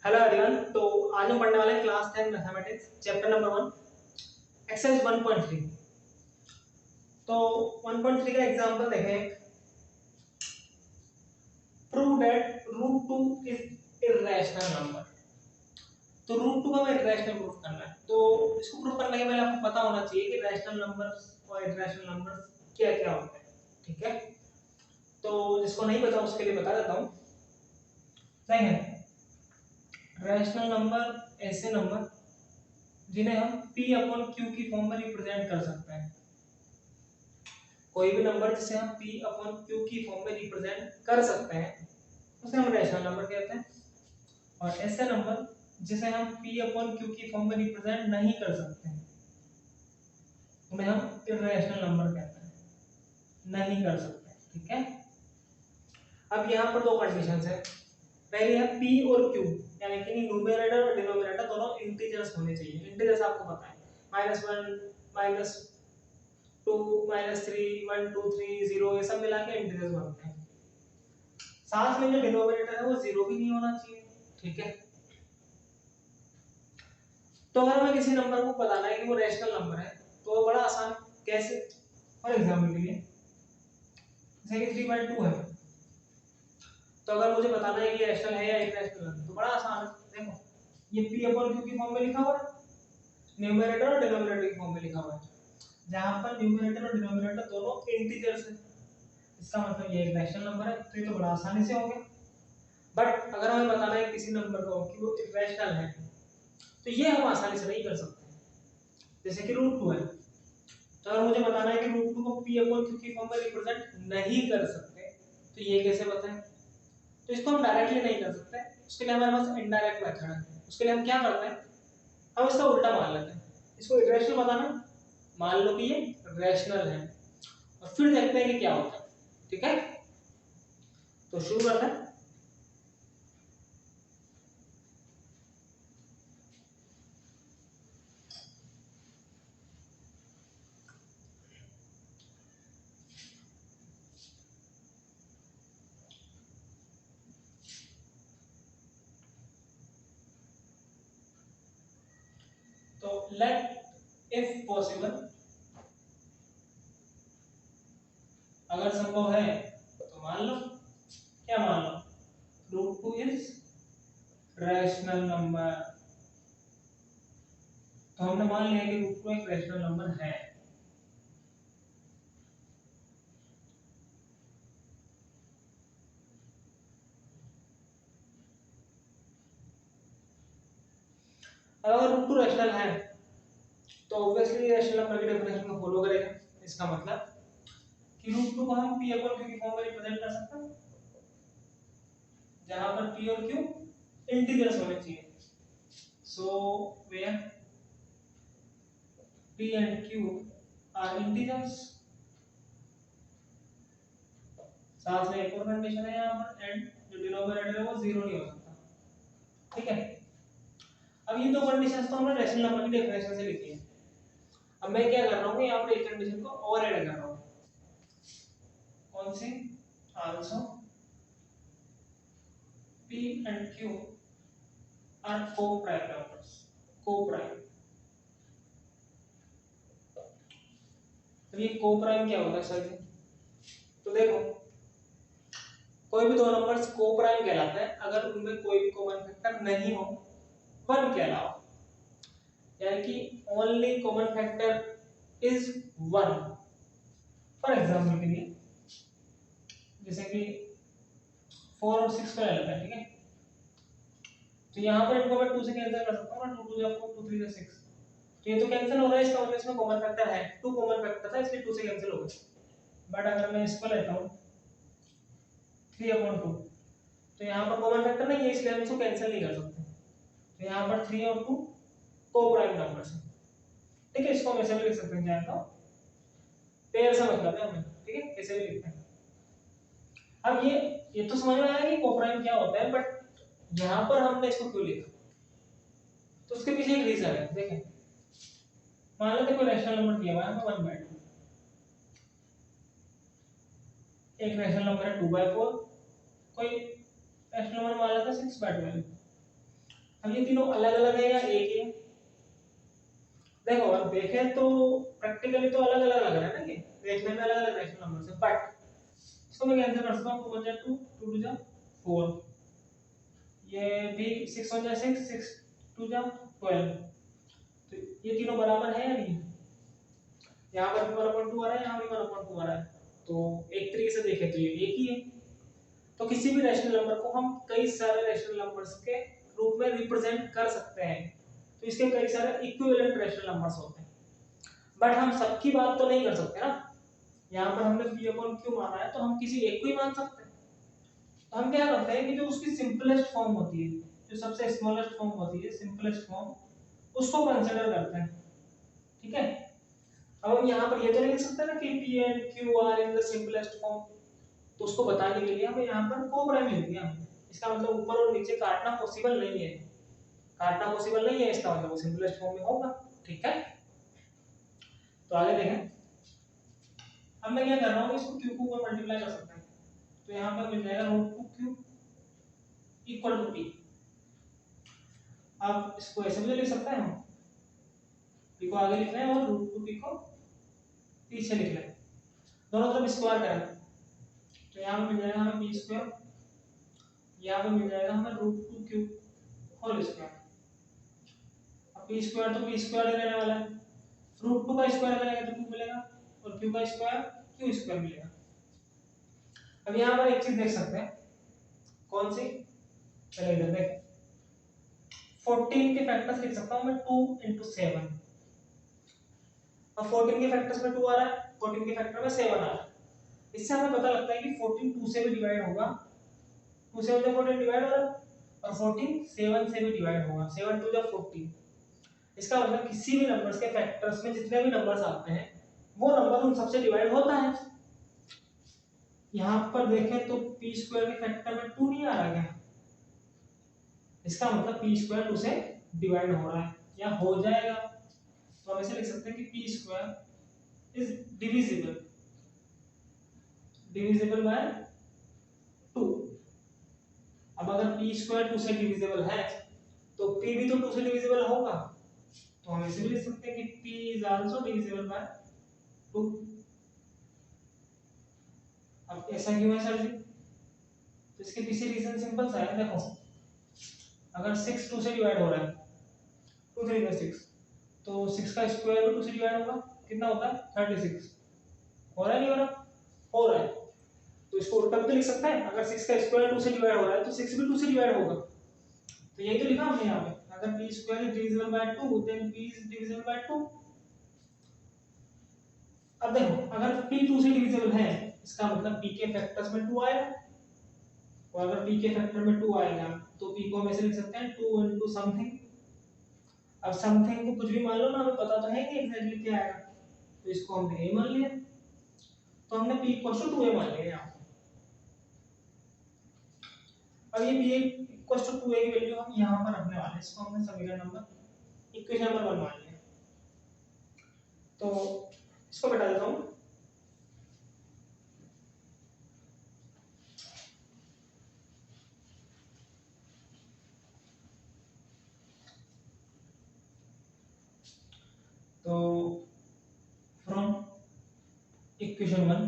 Hello everyone. तो आज हम पढ़ने वाले हैं class 10 mathematics chapter number 1 exercise 1.3। तो 1.3 का एग्जांपल देखें। Prove that root 2 is irrational number. तो रूट 2 का हमें इररेशनल प्रूफ करना है। तो इसको प्रूफ करने के पहले आपको पता होना चाहिए कि रैशनल नंबर्स और इररेशनल नंबर्स क्या क्या होते हैं। ठीक है, तो जिसको नहीं पता उसके लिए बता देता हूँ। देखें, रैशनल नंबर ऐसे नंबर जिन्हें हम p अपॉन q की फॉर्म में रिप्रेजेंट कर सकते हैं। कोई भी नंबर जिसे हम p अपॉन q की फॉर्म में रिप्रेजेंट कर सकते हैं उसे हम रैशनल नंबर कहते हैं। और ऐसे नंबर जिसे हम p अपॉन q की फॉर्म में रिप्रेजेंट नहीं कर सकते हैं उन्हें हम इररेशनल नंबर कहते हैं, नहीं कर सकते। ठीक है, अब यहाँ पर दो कंडीशंस है। पहली है p और q, यानी कि न्यूमरेटर और डिनोमिनेटर दोनों इंटीजर्स होने चाहिए। इंटीजर्स आपको पता है -1 -2 -3 1 2 3 0, ये सब मिला के इंटीजर्स बनते हैं। साथ में जो डिनोमिनेटर है वो जीरो भी नहीं होना चाहिए। ठीक है, तो अगर हमें किसी नंबर को बताना है कि वो रैशनल नंबर है तो वो बड़ा आसान। कैसे? फॉर एग्जांपल के लिए जैसे कि 3/2 है, तो अगर मुझे बताना है कि रैशनल है या इररेशनल है तो बड़ा आसान है। देखो, ये p अपॉन q की फॉर्म में लिखा हुआ है, न्यूमरेटर और डिनोमिनेटर की फॉर्म में लिखा हुआ है, जहां पर न्यूमरेटर और डिनोमिनेटर दोनों इंटीजर्स हैं। इसका मतलब ये एक रैशनल नंबर है, तो ये तो बड़ा आसानी से हो गया। बट अगर हमें बताना है किसी नंबर को कि वो इररेशनल है तो ये हम आसानी से नहीं कर सकते। जैसे कि रूट 2 है, तो अगर मुझे बताना है कि रूट 2 को p अपॉन q की फॉर्म में रिप्रेजेंट नहीं कर सकते तो ये कैसे बताएं? तो इसको हम डायरेक्टली नहीं कर सकते, उसके लिए हमारे पास इनडायरेक्ट मेथड है। उसके लिए हम क्या करते हैं, हम इसका उल्टा मान लेते हैं। इसको इररेशनल बताना, मान लो कि ये रैशनल है और फिर देखते हैं कि क्या होता है। ठीक है, तो शुरू करते हैं। तो लेट इफ पॉसिबल, अगर संभव है तो मान लो, क्या मान लो, रूट 2 इज रैशनल नंबर। तो हमने मान लिया कि रूट 2 एक रैशनल नंबर है। अगर रूट 2 रैशनल है तो ऑब्वियसली रैशनल नंबर की डेफिनेशन को फॉलो करेगा। इसका मतलब कि रूट 2 को हम p अपॉन q की फॉर्म में रिप्रेजेंट कर सकते हैं, जहां पर p और q इंटीजर्स होने चाहिए। So where p and q are integers. साथ में एक और कंडीशन है यहाँ पर, एंड जो डिनोमिनेटर है वो जीरो नहीं हो सकता। ठीक है, अब ये दो कंडीशंस तो हमने रैशनल नंबर की डेफिनेशन से लिखी है। अब मैं क्या कर रहा हूँ, यहाँ पर एक कंडीशन को और ऐड कर रहा हूँ। कौन सी? Also p and q are co-prime numbers, co-prime। तो ये co-prime क्या होता है सर जी? तो देखो, कोई भी दो नंबर्स को-प्राइम कहलाते हैं अगर उनमें कोई भी कॉमन फैक्टर नहीं हो 1 के अलावा, यानी कि only common factor is 1। For example के लिए जैसे कि 4 और 6 को ले लेते हैं। ठीक है, तो यहाँ पर इनको मैं 2 से कैंसिल कर सकता हूँ ना, 2 2 जा 4 2 3 जा 6, तो ये तो कैंसिल हो रहा है। इसका मतलब इसमें कॉमन फैक्टर है, 2 कॉमन फैक्टर था इसलिए 2 से कैंसिल हो गया। बट अगर मैं इसको लेता हूँ 3/2, तो यहाँ पर कॉमन फैक्टर नहीं है इसलिए हम इसको कैंसिल नहीं कर सकते। तो यहाँ पर 3 और 2 को-प्राइम नंबर्स हैं। ठीक है, इसको हम ऐसे भी लिख सकते हैं, जानता हूँ पेयर से मतलब है हमें। ठीक है, कैसे भी लिखते हैं। अब ये तो समझ में आया कि को-प्राइम क्या होता है, बट यहाँ पर हमने इसको क्यों लिखा, तो उसके पीछे एक रीजन है। देखें, मान लेते कोई रैशनल नंबर दिया हुआ है हमें 1/2, एक रैशनल नंबर है 2/4, कोई रैशनल नंबर मान लेते हैं 6/12। अब ये तीनों अलग अलग है या एक ही है? देखो अब देखें तो प्रैक्टिकली तो अलग अलग लग रहा है ना, ये देखने में अलग अलग रैशनल नंबर है, बट इसको मैं कैंसिल कर सकता हूँ। 2 1 2 2 2 4, ये भी 6 1 6 6 2 12, तो ये तीनों बराबर है या नहीं? यहाँ पर भी 1/2 आ रहा है, यहाँ भी 1/2 आ रहा है, तो एक तरीके से देखें तो ये एक ही है। तो किसी भी रैशनल नंबर को हम कई सारे रैशनल नंबर्स के रूप में रिप्रेजेंट कर सकते हैं, तो इसके कई सारे इक्विवेलेंट रैशनल नंबर्स होते हैं, बट हम सबकी बात तो नहीं कर सकते ना। यहाँ पर हमने p/q माना है, तो हम किसी एक को ही मान सकते हैं। तो हम क्या करते हैं कि जो उसकी सिंपलेस्ट फॉर्म होती है, जो सबसे स्मॉलेस्ट फॉर्म होती है, सिंपलेस्ट फॉर्म, उसको कंसीडर करते हैं, ठीक है। अब हम यहाँ पर ये तो नहीं लिख सकते ना कि p and q are in the simplest form, तो उसको बताने के लिए हमें यहाँ पर को-प्राइम लिख दिया। इसका मतलब ऊपर और नीचे काटना पॉसिबल नहीं है, काटना पॉसिबल नहीं है, इसका मतलब वो सिंपलेस्ट फॉर्म में होगा, ठीक है। तो आगे देखें, अब मैं क्या कर रहा हूँ, इसको q को मल्टीप्लाई कर सकते हैं, तो यहाँ पर मिल जाएगा √2q इक्वल टू p। अब इसको ऐसे भी लिख सकते हैं हम, p को आगे लिख रहे हैं और √2p को पीछे लिख रहे हैं, दोनों तरफ स्क्वायर करें, तो यहाँ पे मिल जाएगा हमें p², यहाँ पे मिल जाएगा हमें √2q होल स्क्वायर। अब p² तो p² ही रहने वाला है, √2 का स्क्वायर करेंगे तो 2 मिलेगा, और q का स्क्वायर q² मिलेगा। अब यहाँ पर एक चीज देख सकते हैं, कौन सी, चलिए इधर देख, 14 के फैक्टर्स लिख सकता हूँ मैं 2 × 7। अब 14 के फैक्टर्स में 2 आ रहा है, 14 के फैक्टर में 7 आ रहा है, इससे हमें पता लगता है कि 14 2 से भी डिवाइड होगा, 2 से 14 डिवाइड हो रहा है, और 14 7 से भी डिवाइड होगा, 7 2 14। इसका मतलब किसी भी नंबर्स के फैक्टर्स में जितने भी नंबर्स आते हैं, वो नंबर उन सबसे डिवाइड होता है। यहाँ पर देखें तो p² के फैक्टर में 2 नहीं आ रहा क्या, इसका मतलब p² 2 से डिवाइड हो रहा है या हो जाएगा, तो हम ऐसे लिख सकते हैं कि p² इज डिविजिबल बाय 2। अब अगर p² 2 से डिविजिबल है, तो p भी तो 2 से डिविजिबल होगा, तो हम ऐसे भी लिख सकते हैं कि p is also divisible by 2। अब ऐसा क्यों है सर जी, तो इसके पीछे रीजन सिंपल सा है, देखो अगर 6 2 से डिवाइड हो रहा है, 2 3 6, तो 6 का स्क्वायर भी 2 से डिवाइड होगा, कितना होता है 36, हो रहा है नहीं हो रहा, हो रहा है, तो इसको उल्टा भी तो लिख सकते हैं, अगर 6 का स्क्वायर 2 से डिवाइड हो रहा है तो 6 भी 2 से डिवाइड होगा, तो यही तो लिखा हमने यहाँ पे, अगर p² is divisible by 2 then p is divisible by 2। अब देखो अगर p 2 से डिविजिबल है, इसका मतलब p के फैक्टर्स में 2 आएगा, और अगर p के फैक्टर में 2 आएगा तो p को हम ऐसे लिख सकते हैं 2 into समथिंग। अब समथिंग को कुछ भी मान लो ना, हमें पता तो है कि एग्जैक्टली क्या आएगा, तो इसको हमने a मान लिया, तो हमने p 2a मान लिया यहाँ। अब ये p 2a की वैल्यू हम यहाँ पर रखने वाले हैं, इसको हमने समीकरण नंबर इक्वेशन नंबर 1 मान लिया, तो इसको बता देता हूँ। तो फ्रॉम इक्वेशन 1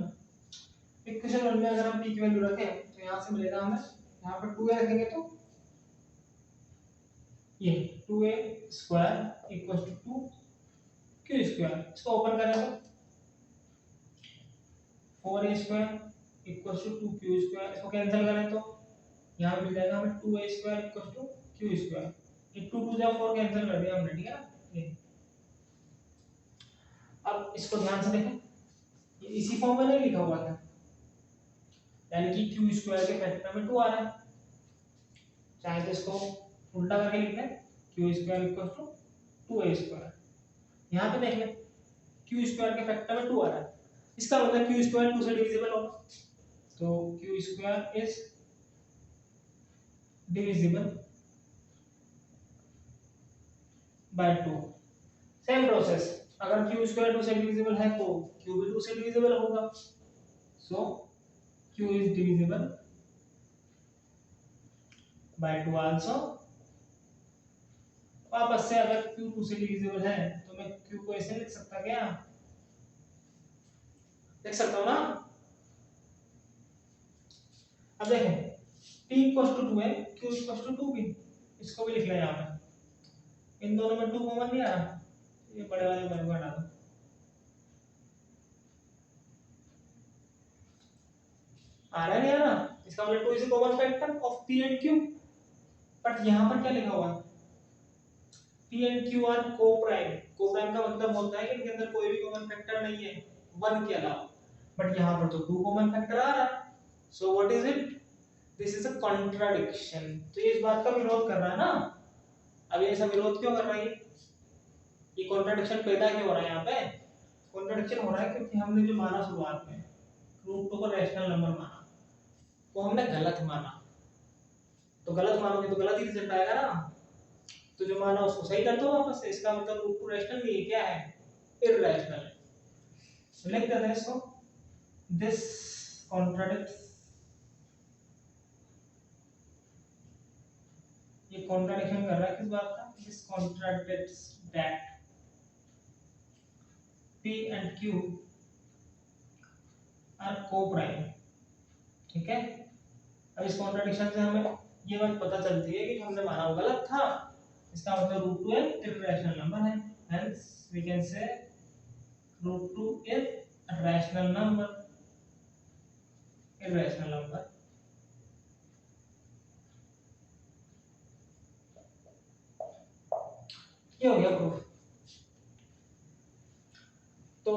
में अगर हम p की वैल्यू रखें तो यहाँ से मिलेगा हमें, यहाँ पर 2a रखेंगे तो ये 2a square equal to 2q square, इसको ओपन करें तो 4a square equal to 2q square, इसको कैंसिल करें तो यहाँ मिल जाएगा हमें 2a square equal to q square, ये 2 2 4 कैंसिल कर दिया हमने, ठीक है ना। ये अब इसको ध्यान से देखें, ये इसी फॉर्म में नहीं लिखा हुआ था, यानी कि q स्क्वायर के फैक्टर में 2 आ रहा है, चाहे तो इसको उल्टा करके लिख लें, q square equal to 2a square, यहाँ पे देख लें q स्क्वायर के फैक्टर में 2 आ रहा है, इसका मतलब q स्क्वायर 2 से डिविजिबल होगा, तो q square is divisible by 2। Same process, अगर q स्क्वायर 2 से डिविजिबल है तो q भी 2 से डिविजिबल होगा, सो q is divisible by 2 also, वापस से अगर क्यू 2 से डिविजिबल है तो मैं क्यू को ऐसे लिख सकता, क्या लिख सकता हूँ ना। अब देखें p इक्वल टू 2 है, q इक्वल टू 2 भी, इसको भी लिख लिया यहाँ पे। इन दोनों में 2 कॉमन नहीं आ रहा, ये बड़े वाले में हटा दो। आ रहा नहीं आ रहा, इसका मतलब 2 is a common factor of p and q। But यहाँ पर क्या लिखा हुआ है, p and q are coprime. Coprime का मतलब होता है कि इनके अंदर कोई भी कॉमन फैक्टर नहीं है 1 के अलावा। बट यहाँ पर तो 2 कॉमन फैक्टर आ रहा है, so what is it, this is a contradiction. तो ये इस बात का विरोध कर रहा है ना। अब ये ऐसा विरोध क्यों कर रहा है, ये कॉन्ट्राडिक्शन पैदा क्यों हो रहा है यहाँ पे। कॉन्ट्राडिक्शन हो रहा है क्योंकि हमने जो माना शुरुआत में रूट 2 को रैशनल नंबर माना, वो हमने गलत माना। तो गलत मानोगे तो गलत ही रिजल्ट आएगा ना। तो जो माना उसको सही कर दो वापस से, इसका मतलब रूट 2 रैशनल नहीं है, क्या है, इररेशनल है। तो लिख देते हैं इसको, दिस कॉन्ट्राडिक्ट्स, ये कॉन्ट्राडिक्शन कर रहा है किस बात का, this contradicts that p and q are coprime. ठीक है, अब इस कॉन्ट्राडिक्शन से हमें ये बात पता चलती है कि हमने माना वो गलत था। इसका मतलब रूट 2 एक इररेशनल नंबर है, hence we can say root 2 is a rational number, irrational number. ये हो गया प्रूफ। तो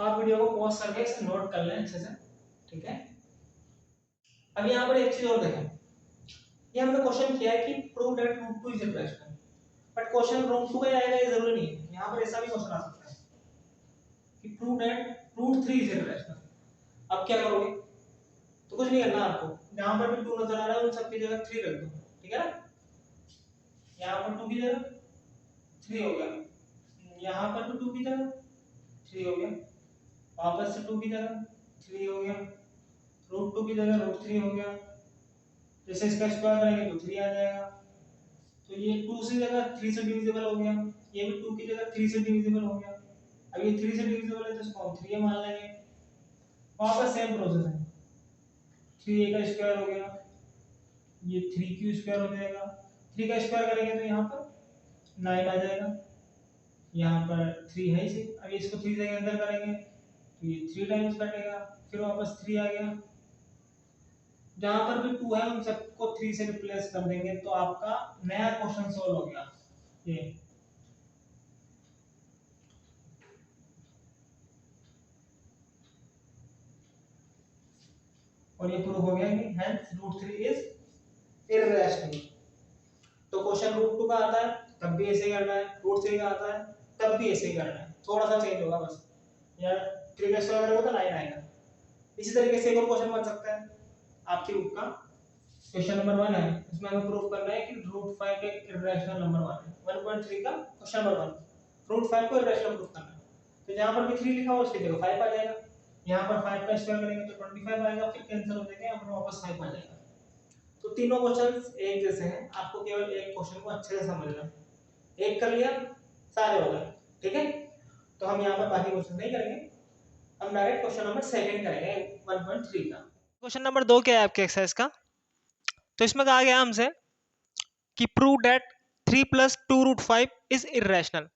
आप वीडियो को पॉज करके इसे नोट कर लें अच्छे से, ठीक है। अब यहाँ पर एक चीज और देखें, ये हमने क्वेश्चन किया है कि prove that root 2 is irrational, but question root 2 का ही आएगा ये जरूरी नहीं है। यहाँ पर ऐसा भी क्वेश्चन आ सकता है कि prove that root 3 is irrational. अब क्या करोगे, तो कुछ नहीं करना आपको, जहां पर भी 2 नजर आ रहा है उन सब की जगह 3 रख दो, ठीक है ना। यहाँ पर 2 की जगह 3 हो गया, यहाँ पर भी 2 की जगह 3 हो गया, वापस से 2 की जगह 3 हो गया, रूट 2 की जगह रूट 3 हो गया। जैसे इसका स्क्वायर करेंगे तो 3 आ जाएगा। तो ये 2 से जगह 3 से डिविजिबल हो गया, ये भी 2 की जगह 3 से डिविजिबल हो गया। अब ये 3 से डिविजिबल है तो इसको हम 3 मान लेंगे। वापस सेम प्रोसेस है, 3a का स्क्वायर हो गया, ये 3q स्क्वायर हो जाएगा। 3 का स्क्वायर करेंगे तो यहाँ पर 9 आ जाएगा, यहाँ पर 3 है इसे। अब इसको 3 से अंदर करेंगे तो ये 3 टाइम्स कटेगा, फिर वापस 3 आ गया। जहां पर भी 2 है उन सबको 3 से रिप्लेस कर देंगे तो आपका नया क्वेश्चन सॉल्व हो गया ये। और ये प्रूव हो गया कि हेंस रूट 3 इज इररेशनल। तो क्वेश्चन रूट 2 का आता है तब भी ऐसे ही करना है, रूट 3 का आता है तब भी ऐसे ही करना है, थोड़ा सा चेंज होगा बस, यार 3 का स्क्वायर करोगे तो 9 आएगा। इसी तरीके से एक और क्वेश्चन बन सकता है आपकी बुक का, क्वेश्चन नंबर 1 है, इसमें हमें प्रूव करना है कि रूट 5 एक इररेशनल नंबर 1 है। 1.3 का क्वेश्चन नंबर 1, रूट 5 को इररेशनल प्रूव करना है। तो जहां पर भी 3 लिखा हो उसकी जगह 5 आ जाएगा, यहाँ पर 5 का स्क्वायर करेंगे तो 25 आएगा, फिर कैंसिल हो जाएगा, यहाँ पर वापस 5 आ जाएगा। तो तीनों क्वेश्चंस एक जैसे हैं, आपको केवल एक क्वेश्चन को अच्छे से समझना है। एक कर लिया सारे हो गए, ठीक है। तो हम यहाँ पर बाकी क्वेश्चन नहीं करेंगे, हम डायरेक्ट क्वेश्चन नंबर 2 करेंगे 1.3 का। क्वेश्चन नंबर 2 क्या है आपके एक्सरसाइज का, तो इसमें कहा गया हमसे कि prove that 3 plus 2 root 5 is irrational.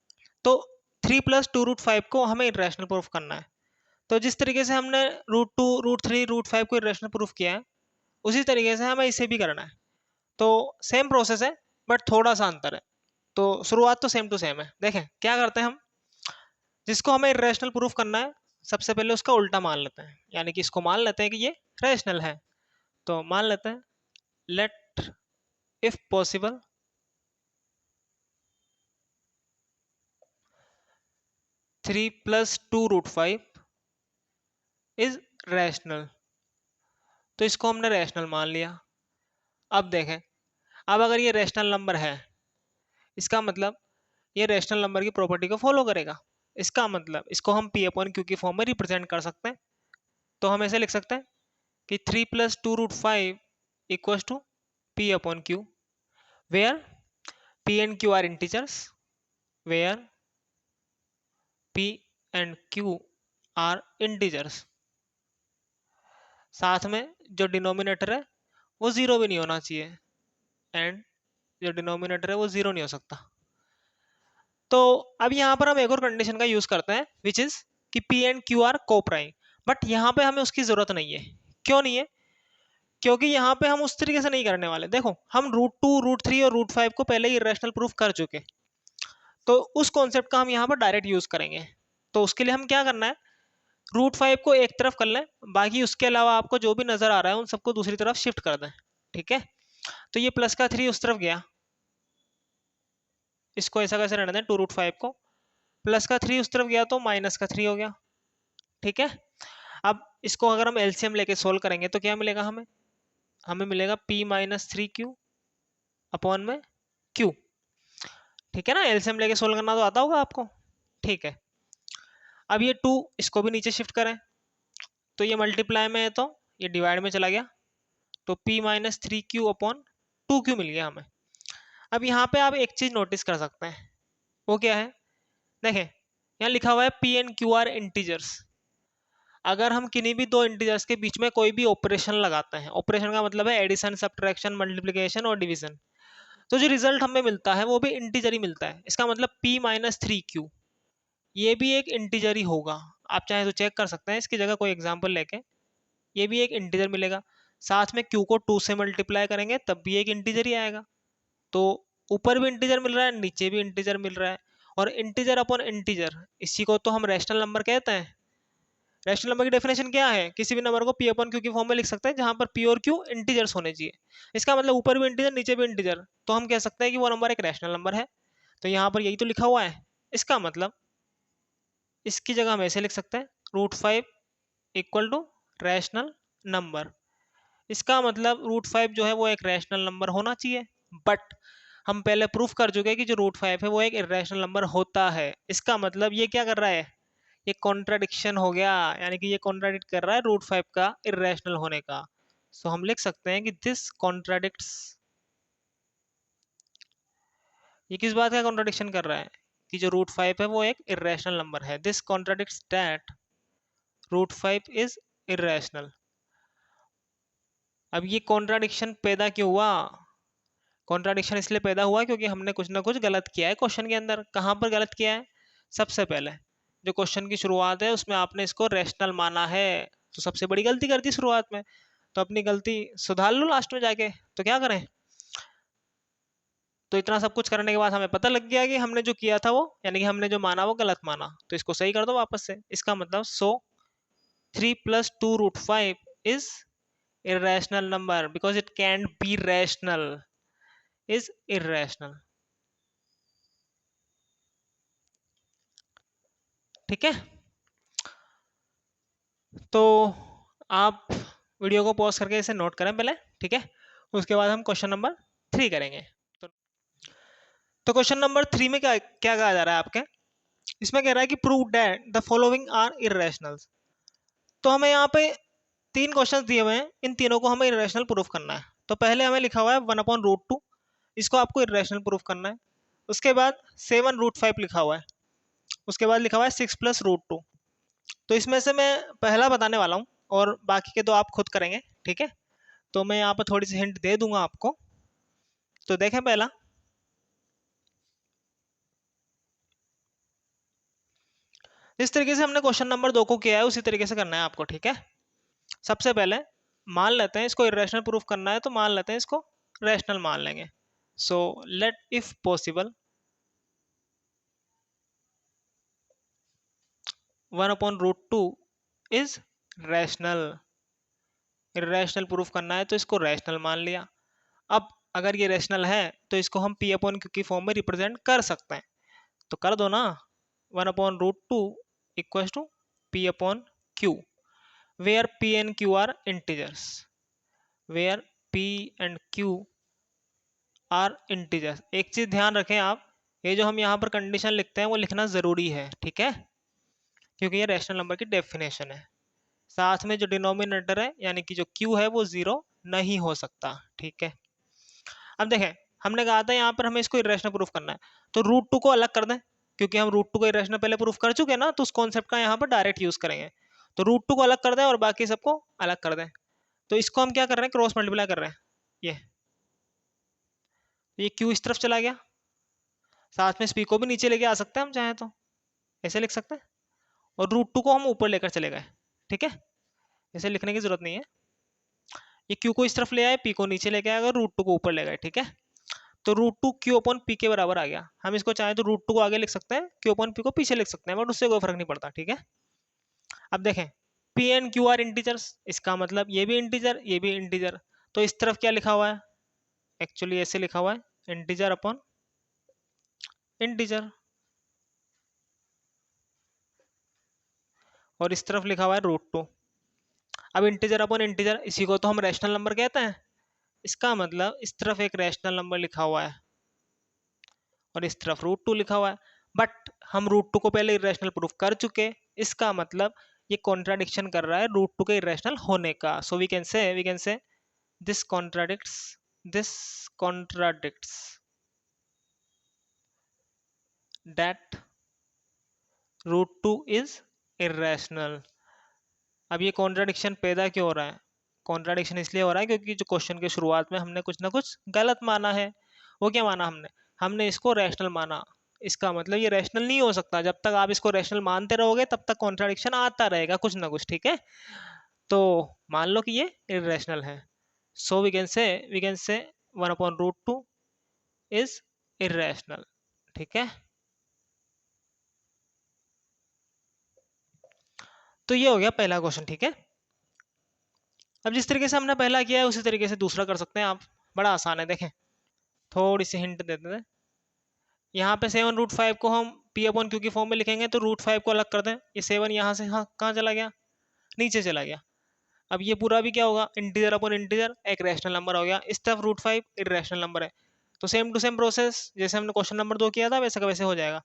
तो 3 प्लस 2 रूट 5 को हमें इररेशनल प्रूफ करना है। तो जिस तरीके से हमने रूट 2 रूट 3 रूट 5 को इररेशनल प्रूफ किया है उसी तरीके से हमें इसे भी करना है। तो सेम प्रोसेस है बट थोड़ा सा अंतर है। तो शुरुआत तो सेम टू सेम है। देखें क्या करते हैं हम, जिसको हमें इररेशनल प्रूफ करना है सबसे पहले उसका उल्टा मान लेते हैं, यानी कि इसको मान लेते हैं कि ये रैशनल है। तो मान लेते हैं let if possible 3 plus 2 root 5 is rational. तो इसको हमने रैशनल मान लिया। अब देखें, अब अगर ये रैशनल नंबर है इसका मतलब ये रैशनल नंबर की प्रॉपर्टी को फॉलो करेगा। इसका मतलब इसको हम p अपॉन क्यू की फॉर्म में रिप्रेजेंट कर सकते हैं। तो हम ऐसे लिख सकते हैं कि 3 plus 2 root 5 equals to p upon क्यू, where P and Q are integers where P and Q are integers। साथ में जो डिनोमिनेटर है वो जीरो भी नहीं होना चाहिए, एंड जो डिनोमिनेटर है वो जीरो नहीं हो सकता। तो अब यहाँ पर हम एक और कंडीशन का यूज करते हैं विच इज कि P एंड Q आर को प्राइम, बट यहाँ पे हमें उसकी जरूरत नहीं है। क्यों नहीं है? क्योंकि यहाँ पे हम उस तरीके से नहीं करने वाले। देखो हम √2, √3 और √5 को पहले ही इरेशनल प्रूफ कर चुके, तो उस कॉन्सेप्ट का हम यहाँ पर डायरेक्ट यूज करेंगे। तो उसके लिए हम क्या करना है, √5 को एक तरफ कर लें, बाकी उसके अलावा आपको जो भी नजर आ रहा है उन सबको दूसरी तरफ शिफ्ट कर दें। ठीक है, तो ये प्लस का 3 उस तरफ गया, इसको ऐसा कैसे रहने दें, 2√5 को प्लस का 3 उस तरफ गया तो माइनस का 3 हो गया। ठीक है, अब इसको अगर हम एलसीएम लेके सोल्व करेंगे तो क्या मिलेगा हमें, हमें मिलेगा P माइनस 3Q अपॉन में Q। ठीक है ना, एलसीएम लेके सोल्व करना तो आता होगा आपको। ठीक है, अब ये 2 इसको भी नीचे शिफ्ट करें, तो ये मल्टीप्लाई में है तो ये डिवाइड में चला गया, तो P minus 3Q upon 2Q मिल गया हमें। अब यहाँ पे आप एक चीज नोटिस कर सकते हैं, वो क्या है, देखें यहाँ लिखा हुआ है P and Q are integers. अगर हम किन्हीं भी दो इंटीजर्स के बीच में कोई भी ऑपरेशन लगाते हैं, ऑपरेशन का मतलब है एडिशन, सब्ट्रैक्शन, मल्टीप्लिकेशन और डिवीजन, तो जो रिजल्ट हमें मिलता है वो भी इंटीजर ही मिलता है। इसका मतलब P माइनस 3Q ये भी एक इंटीजर ही होगा। आप चाहे तो चेक कर सकते हैं इसकी जगह कोई एग्जाम्पल लेके, ये भी एक इंटीजर मिलेगा। साथ में Q को 2 से मल्टीप्लाई करेंगे तब भी एक इंटीजर ही आएगा। तो ऊपर भी इंटीजर मिल रहा है, नीचे भी इंटीजर मिल रहा है, और इंटीजर अपॉन इंटीजर इसी को तो हम रैशनल नंबर कहते हैं। रैशनल नंबर की डेफिनेशन क्या है, किसी भी नंबर को P अपॉन Q की फॉर्म में लिख सकते हैं जहां पर P और Q इंटीजर्स होने चाहिए। इसका मतलब ऊपर भी इंटीजर नीचे भी इंटीजर, तो हम कह सकते हैं कि वो नंबर एक रैशनल नंबर है। तो यहाँ पर यही तो लिखा हुआ है, इसका मतलब इसकी जगह हम ऐसे लिख सकते हैं √5 इक्वल टू रैशनल नंबर। इसका मतलब √5 जो है वो एक रैशनल नंबर होना चाहिए, बट हम पहले प्रूफ कर चुके हैं कि जो √5 है वो एक इरेशनल नंबर होता है। इसका मतलब ये क्या कर रहा है, ये कॉन्ट्राडिक्शन हो गया, यानी कि ये कॉन्ट्राडिक्ट कर रहा है √5 का इरेशनल होने का। सो हम लिख सकते हैं कि दिस कॉन्ट्राडिक्ट्स, ये किस बात का कॉन्ट्राडिक्शन कर रहा है कि जो √5 है वो एक इरेशनल नंबर है। This contradicts that √5 is irrational. अब ये कॉन्ट्राडिक्शन पैदा क्यों हुआ, कॉन्ट्राडिक्शन इसलिए पैदा हुआ क्योंकि हमने कुछ ना कुछ गलत किया है क्वेश्चन के अंदर। कहाँ पर गलत किया है, सबसे पहले जो क्वेश्चन की शुरुआत है उसमें आपने इसको रैशनल माना है, तो सबसे बड़ी गलती कर दी शुरुआत में। तो अपनी गलती सुधार लो लास्ट में जाके, तो क्या करें। तो इतना सब कुछ करने के बाद हमें पता लग गया कि हमने जो किया था वो, यानी कि हमने जो माना वो गलत माना, तो इसको सही कर दो वापस से। इसका मतलब 3 + 2√5 is irrational number because it can't be rational, is irrational। ठीक है, तो आप वीडियो को पॉज करके इसे नोट करें पहले। ठीक है, उसके बाद हम क्वेश्चन नंबर 3 करेंगे। तो क्वेश्चन नंबर 3 में क्या क्या कहा जा रहा है आपके, इसमें कह रहा है कि prove that the following are irrationals. तो हमें यहाँ पे 3 क्वेश्चंस दिए हुए हैं, इन तीनों को हमें इरेशनल प्रूफ करना है। तो पहले हमें लिखा हुआ है 1/√2, इसको आपको इरेशनल प्रूफ करना है। उसके बाद 7√5 लिखा हुआ है, उसके बाद लिखा हुआ है 6 + √2। तो इसमें से मैं पहला बताने वाला हूँ और बाकी के दो आप खुद करेंगे। ठीक है, तो मैं यहाँ पर थोड़ी सी हिंट दे दूंगा आपको। तो देखें, पहला जिस तरीके से हमने क्वेश्चन नंबर 2 को किया है उसी तरीके से करना है आपको। ठीक है, सबसे पहले मान लेते हैं इसको इरेशनल प्रूफ करना है, तो मान लेते हैं इसको रैशनल मान लेंगे। So let if possible 1/√2 is rational. Irrational proof करना है तो इसको रैशनल मान लिया। अब अगर ये रैशनल है तो इसको हम P/Q की फॉर्म में रिप्रेजेंट कर सकते हैं, तो कर दो ना। 1/√2 equals to P/Q, where P and Q are integers, where P and Q are integers. एक चीज ध्यान रखें आप, ये जो हम यहाँ पर कंडीशन लिखते हैं वो लिखना जरूरी है। ठीक है, क्योंकि ये रैशनल नंबर की डेफिनेशन है। साथ में जो डिनोमिनेटर है यानी कि जो Q है वो 0 नहीं हो सकता। ठीक है, अब देखें हमने कहा था यहाँ पर हमें इसको इरेशनल प्रूफ करना है, तो रूट टू को अलग कर दें, क्योंकि हम रूट टू को इरेशनल पहले प्रूफ कर चुके हैं ना, तो उस कॉन्सेप्ट का यहाँ पर डायरेक्ट यूज करेंगे। तो रूट टू को अलग कर दें और बाकी सबको अलग कर दें। तो इसको हम क्या कर रहे हैं, क्रॉस मल्टीप्लाई कर रहे हैं। ये क्यू इस तरफ चला गया, साथ में स्पी को भी नीचे लेके आ सकते हैं हम चाहें तो, ऐसे लिख सकते हैं, और रूट टू को हम ऊपर लेकर चले गए। ठीक है, ऐसे लिखने की जरूरत नहीं है। ये क्यू को इस तरफ ले आए, पी को नीचे लेके आएगा, रूट टू को ऊपर ले गए। ठीक है, तो root two q upon p के बराबर आ गया। हम इसको चाहे तो रूट टू को आगे लिख सकते हैं, क्यू अपॉन पी को पीछे लिख सकते हैं, बट उससे कोई फर्क नहीं पड़ता। ठीक है, अब देखें P and Q R integers, इसका मतलब ये भी इंटीजर ये भी इंटीजर। तो इस तरफ क्या लिखा हुआ है, एक्चुअली ऐसे लिखा हुआ है इंटीजर अपॉन इंटीजर, और इस तरफ लिखा हुआ है रूट टू। अब इंटीजर अपॉन इंटीजर, इसी को तो हम रैशनल नंबर कहते हैं। इसका मतलब इस तरफ एक रैशनल नंबर लिखा हुआ है और इस तरफ रूट टू लिखा हुआ है, बट हम रूट टू को पहले इरेशनल प्रूफ कर चुके। इसका मतलब ये कॉन्ट्राडिक्शन कर रहा है रूट टू के इरेशनल होने का। So we can say this contradicts that root two is irrational. अब ये कॉन्ट्राडिक्शन पैदा क्यों हो रहा है, कॉन्ट्राडिक्शन इसलिए हो रहा है क्योंकि जो क्वेश्चन के शुरुआत में हमने कुछ ना कुछ गलत माना है। वो क्या माना हमने इसको रैशनल माना। इसका मतलब ये रैशनल नहीं हो सकता, जब तक आप इसको रैशनल मानते रहोगे तब तक कॉन्ट्राडिक्शन आता रहेगा कुछ ना कुछ। ठीक है, तो मान लो कि ये इरेशनल है। सो वी कैन से 1/√2 इज इरेशनल। ठीक है, तो ये हो गया पहला क्वेश्चन। ठीक है, अब जिस तरीके से हमने पहला किया है उसी तरीके से दूसरा कर सकते हैं आप, बड़ा आसान है। देखें थोड़ी सी हिंट देते हैं, यहाँ पे 7√5 को हम पी अपॉन क्यू की फॉर्म में लिखेंगे, तो √5 को अलग कर दें। ये 7 यहाँ से हाँ कहाँ चला गया, नीचे चला गया। अब ये पूरा भी क्या होगा, इंटीजर अपॉन इंटीजर, एक रैशनल नंबर हो गया। इस तरफ √5 इरेशनल नंबर है, तो सेम टू सेम प्रोसेस जैसे हमने क्वेश्चन नंबर 2 किया था वैसे का वैसे हो जाएगा।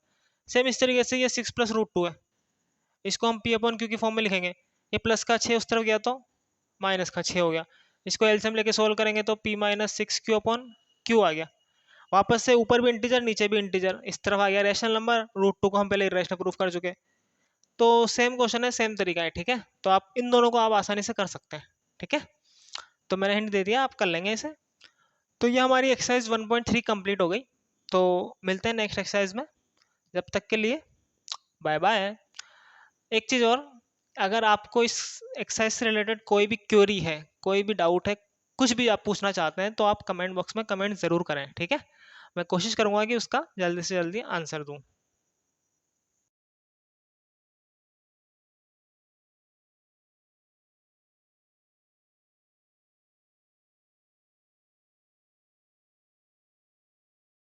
सेम इस तरीके से ये 6 + √2 है, इसको हम पी अपॉन क्यू की फॉर्म में लिखेंगे। ये प्लस का 6 उस तरफ गया तो माइनस का 6 हो गया। इसको एलसीएम लेके सोल्व करेंगे तो p - 6q अपॉन क्यू आ गया। वापस से ऊपर भी इंटीजर नीचे भी इंटीजर, इस तरफ आ गया रैशनल नंबर। √2 को हम पहले इरेशनल प्रूफ कर चुके, तो सेम क्वेश्चन है, सेम तरीका है। ठीक है, तो आप इन दोनों को आप आसानी से कर सकते हैं। ठीक है, तो मैंने हिंट दे दिया, आप कर लेंगे इसे। तो ये हमारी एक्सरसाइज 1.3 कंप्लीट हो गई। तो मिलते हैं नेक्स्ट एक्सरसाइज में, जब तक के लिए बाय बाय। एक चीज़ और, अगर आपको इस एक्सरसाइज से रिलेटेड कोई भी क्वेरी है, कोई भी डाउट है, कुछ भी आप पूछना चाहते हैं, तो आप कमेंट बॉक्स में कमेंट ज़रूर करें। ठीक है, मैं कोशिश करूँगा कि उसका जल्दी से जल्दी आंसर दूँ।